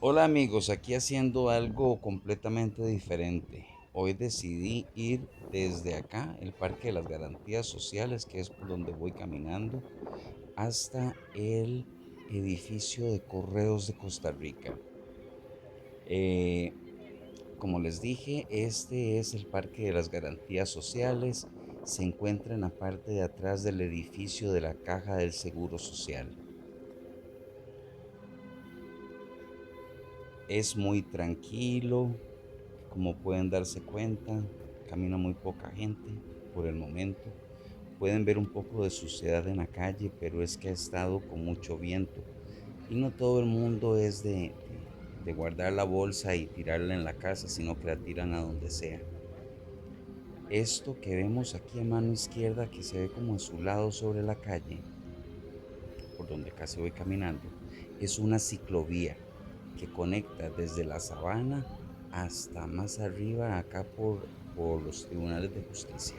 Hola amigos, aquí haciendo algo completamente diferente. Hoy decidí ir desde acá, el Parque de las Garantías Sociales, que es por donde voy caminando, hasta el edificio de Correos de Costa Rica. Eh, Como les dije, este es el Parque de las Garantías Sociales. Se encuentra en la parte de atrás del edificio de la Caja del Seguro Social. Es muy tranquilo, como pueden darse cuenta, camina muy poca gente por el momento. Pueden ver un poco de suciedad en la calle, pero es que ha estado con mucho viento y no todo el mundo es de guardar la bolsa y tirarla en la casa, sino que la tiran a donde sea. Esto que vemos aquí a mano izquierda, que se ve como azulado sobre la calle, por donde casi voy caminando, es una ciclovía que conecta desde la sabana hasta más arriba, acá por los tribunales de justicia,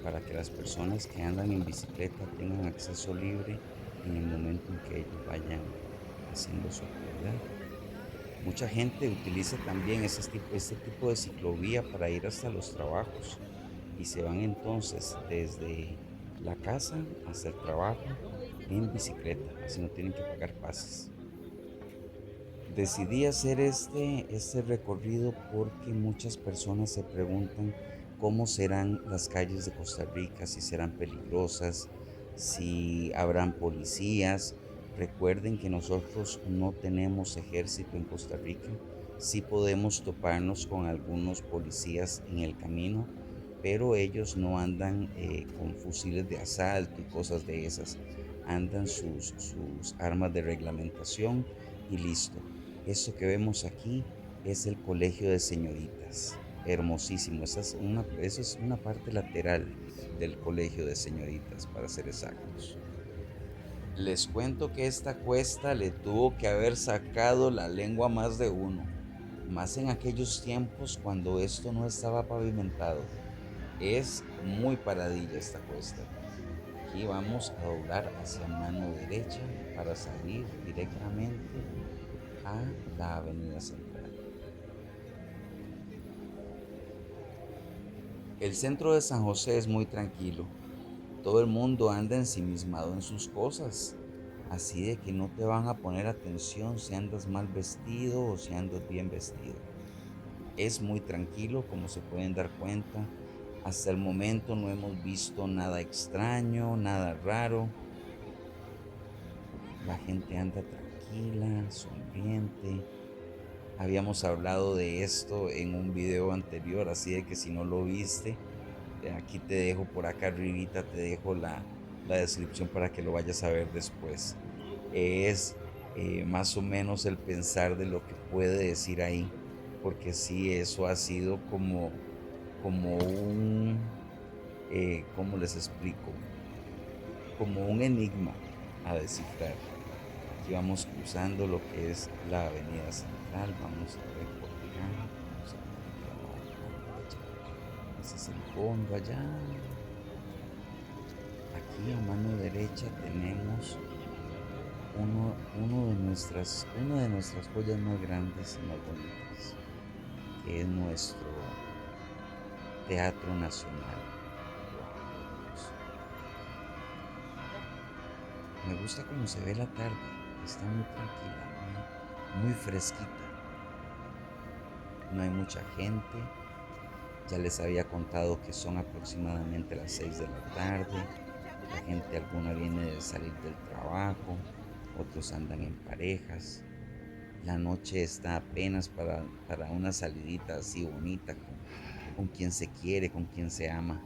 para que las personas que andan en bicicleta tengan acceso libre en el momento en que ellos vayan haciendo su actividad. Mucha gente utiliza también este tipo de ciclovía para ir hasta los trabajos y se van entonces desde la casa hasta el trabajo en bicicleta, así no tienen que pagar pases. Decidí hacer este recorrido porque muchas personas se preguntan cómo serán las calles de Costa Rica, si serán peligrosas, si habrán policías. Recuerden que nosotros no tenemos ejército en Costa Rica. Sí podemos toparnos con algunos policías en el camino, pero ellos no andan con fusiles de asalto y cosas de esas. Andan sus armas de reglamentación y listo. Esto que vemos aquí es el colegio de señoritas. Hermosísimo. Eso es una parte lateral del colegio de señoritas, para ser exactos. Les cuento que esta cuesta le tuvo que haber sacado la lengua a más de uno, más en aquellos tiempos cuando esto no estaba pavimentado. Es muy paradilla esta cuesta. Aquí vamos a doblar hacia mano derecha para salir directamente a la avenida central. El centro de San José es muy tranquilo. Todo el mundo anda ensimismado en sus cosas. Así de que no te van a poner atención si andas mal vestido o si andas bien vestido. Es muy tranquilo, como se pueden dar cuenta. Hasta el momento no hemos visto nada extraño, nada raro. La gente anda tranquila, sonriente. Habíamos hablado de esto en un video anterior, así de que si no lo viste, aquí te dejo por acá arribita, te dejo la descripción para que lo vayas a ver después. Es más o menos el pensar de lo que puede decir ahí, porque sí, eso ha sido como ¿cómo les explico? Como un enigma a descifrar. Aquí vamos cruzando lo que es la avenida central, vamos a ver por acá, vamos a ponerle a mano derecha. Ese es el fondo allá. Aquí a mano derecha tenemos una de nuestras joyas más grandes y más bonitas, que es nuestro Teatro Nacional. ¡Wow! ¡Qué hermoso! Me gusta cómo se ve la tarde. Está muy tranquila, muy fresquita. No hay mucha gente. Ya les había contado que son aproximadamente las 6 de la tarde. La gente alguna viene de salir del trabajo, otros andan en parejas. La noche está apenas para una salidita así bonita con quien se quiere, con quien se ama.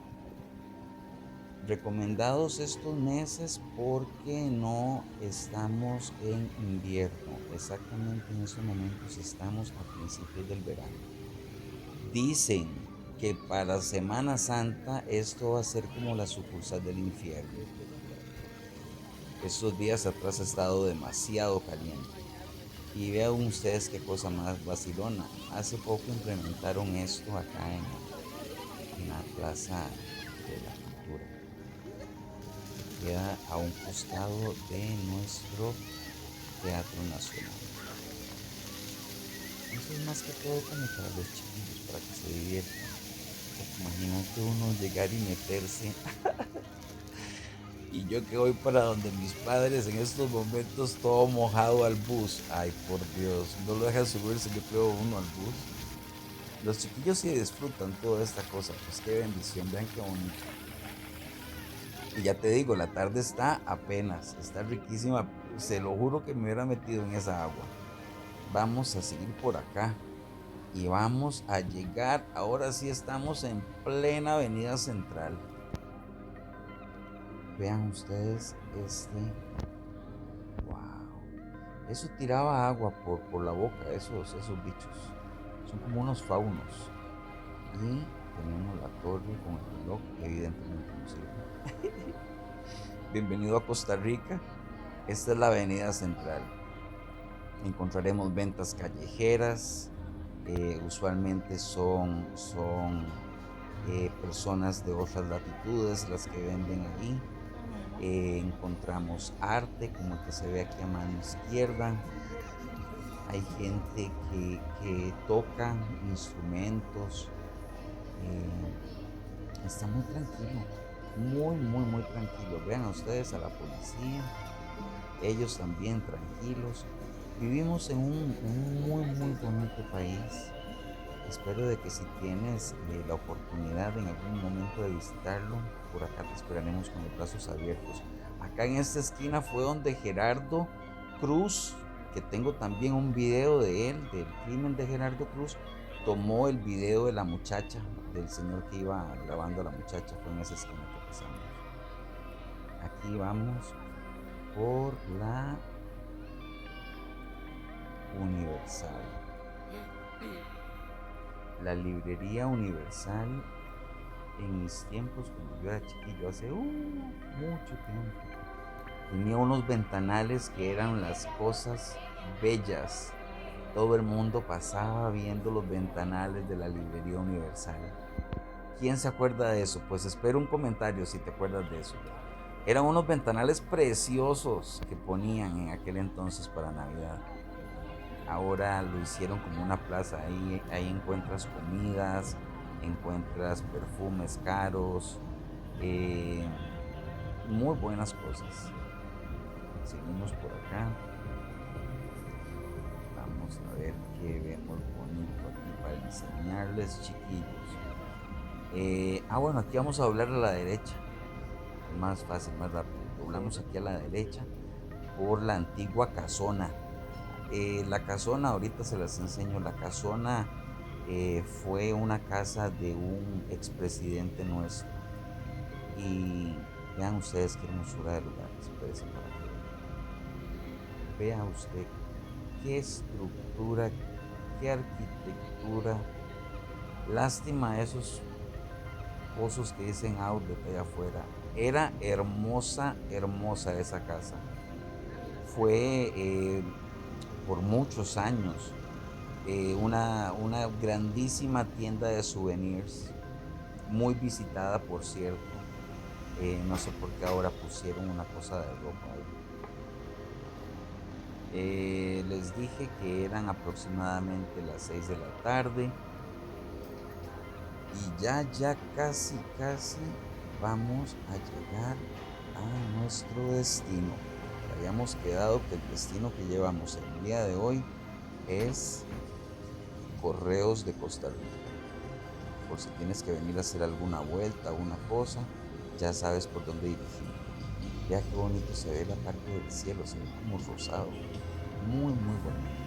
Recomendados estos meses porque no estamos en invierno. Exactamente en estos momentos estamos a principios del verano. Dicen que para Semana Santa esto va a ser como la sucursal del infierno. Estos días atrás ha estado demasiado caliente. Y vean ustedes qué cosa más vacilona. Hace poco implementaron esto acá en la Plaza de la Cultura, que queda a un costado de nuestro Teatro Nacional. esto es más que todo como para los chiquillos, para que se diviertan. Porque imagínate uno llegar y meterse. Y yo que voy para donde mis padres en estos momentos todo mojado al bus. Ay, por Dios, no lo dejan subirse, yo creo, uno al bus. Los chiquillos sí disfrutan toda esta cosa, pues qué bendición, vean qué bonito. Y ya te digo, la tarde está apenas, está riquísima. Se lo juro que me hubiera metido en esa agua. Vamos a seguir por acá y vamos a llegar. Ahora sí estamos en plena avenida central. Vean ustedes este. Wow. Eso tiraba agua por la boca, esos bichos. Son como unos faunos. Y tenemos la torre con el reloj que evidentemente no sirve. Bienvenido a Costa Rica. Esta es la avenida central. Encontraremos ventas callejeras. Usualmente son personas de otras latitudes las que venden ahí. Encontramos arte como el que se ve aquí a mano izquierda. Hay gente que toca instrumentos. eh, Está muy tranquilo, muy, muy, muy tranquilo. Vean a ustedes a la policía, ellos también tranquilos. Vivimos en un muy, muy bonito país. Espero de que si tienes la oportunidad en algún momento de visitarlo, por acá te esperaremos con los brazos abiertos. Acá en esta esquina fue donde Gerardo Cruz, que tengo también un video de él, del crimen de Gerardo Cruz, tomó el video de la muchacha, del señor que iba grabando a la muchacha, fue en esa esquina que pasamos. Aquí vamos por la Universal. La librería Universal en mis tiempos, cuando yo era chiquillo, hace mucho tiempo, tenía unos ventanales que eran las cosas bellas. Todo el mundo pasaba viendo los ventanales de la librería Universal. ¿Quién se acuerda de eso? Pues espero un comentario si te acuerdas de eso. Eran unos ventanales preciosos que ponían en aquel entonces para Navidad. Ahora lo hicieron como una plaza. Ahí encuentras comidas, encuentras perfumes caros, eh, muy buenas cosas. Seguimos por acá. Vamos a ver qué vemos bonito aquí para enseñarles, chiquillos. Bueno, aquí vamos a doblar a la derecha. Es más fácil, más rápido. Doblamos aquí a la derecha por la antigua casona. La casona, ahorita se las enseño. La casona fue una casa de un expresidente nuestro. Y vean ustedes qué hermosura de lugar. Espérense para que vean. Vea usted qué estructura, qué arquitectura. Lástima esos pozos que dicen outlet allá afuera. Era hermosa, hermosa esa casa. Fue por muchos años una grandísima tienda de souvenirs, muy visitada por cierto. No sé por qué ahora pusieron una cosa de ropa ahí. Les dije que eran aproximadamente las 6 de la tarde y ya casi, casi vamos a llegar a nuestro destino. Que habíamos quedado que el destino que llevamos el día de hoy es Correos de Costa Rica. Por si tienes que venir a hacer alguna vuelta o una cosa, ya sabes por dónde dirigirte. Vea qué bonito se ve la parte del cielo, se ve como rosado. Muy, muy bonito.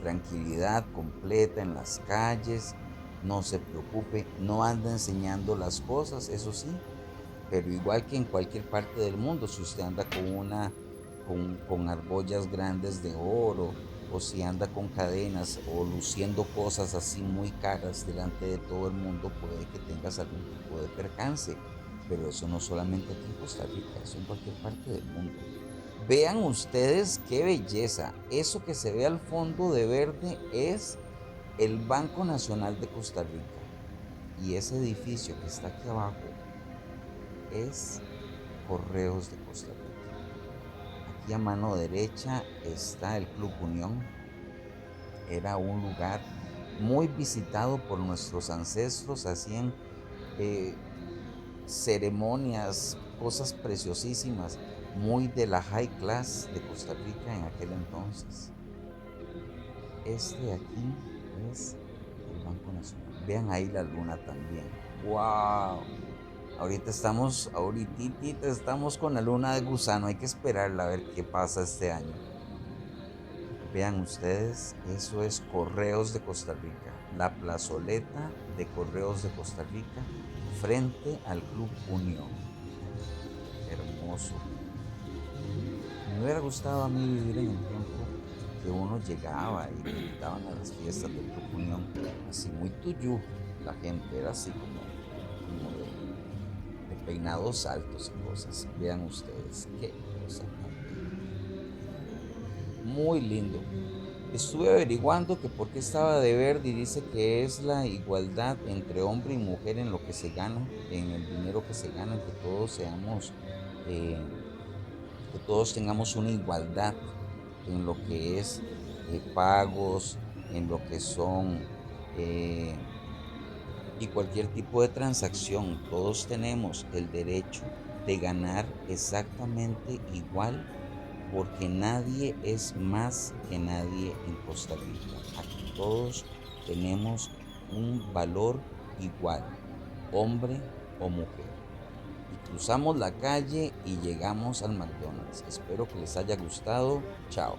Tranquilidad completa en las calles, no se preocupe, no anda enseñando las cosas, eso sí, pero igual que en cualquier parte del mundo, si usted anda con argollas grandes de oro, o si anda con cadenas o luciendo cosas así muy caras delante de todo el mundo, puede que tengas algún tipo de percance. Pero eso no solamente aquí en Costa Rica, eso en cualquier parte del mundo. Vean ustedes qué belleza. Eso que se ve al fondo de verde es el Banco Nacional de Costa Rica. Y ese edificio que está aquí abajo es Correos de Costa Rica. Aquí a mano derecha está el Club Unión. Era un lugar muy visitado por nuestros ancestros, hacían eh, ceremonias, cosas preciosísimas, muy de la high class de Costa Rica en aquel entonces. Este de aquí es el Banco Nacional. Vean ahí la luna también. ¡Wow! Ahorita estamos con la luna de gusano. Hay que esperarla a ver qué pasa este año. Vean ustedes, eso es Correos de Costa Rica, la plazoleta de Correos de Costa Rica frente al Club Unión. Hermoso. Me hubiera gustado a mí vivir en el tiempo que uno llegaba y le invitaban a las fiestas del Club Unión, así muy tuyú. La gente era así como de peinados altos y cosas. Vean ustedes, qué cosa tan bella. Muy lindo. Estuve averiguando que por qué estaba de verde y dice que es la igualdad entre hombre y mujer en lo que se gana, en el dinero que se gana, eh, que todos tengamos una igualdad en lo que es pagos, en lo que son eh, y cualquier tipo de transacción. Todos tenemos el derecho de ganar exactamente igual porque nadie es más que nadie en Costa Rica. Aquí todos tenemos un valor igual, hombre o mujer. Y cruzamos la calle y llegamos al McDonald's. Espero que les haya gustado. Chao.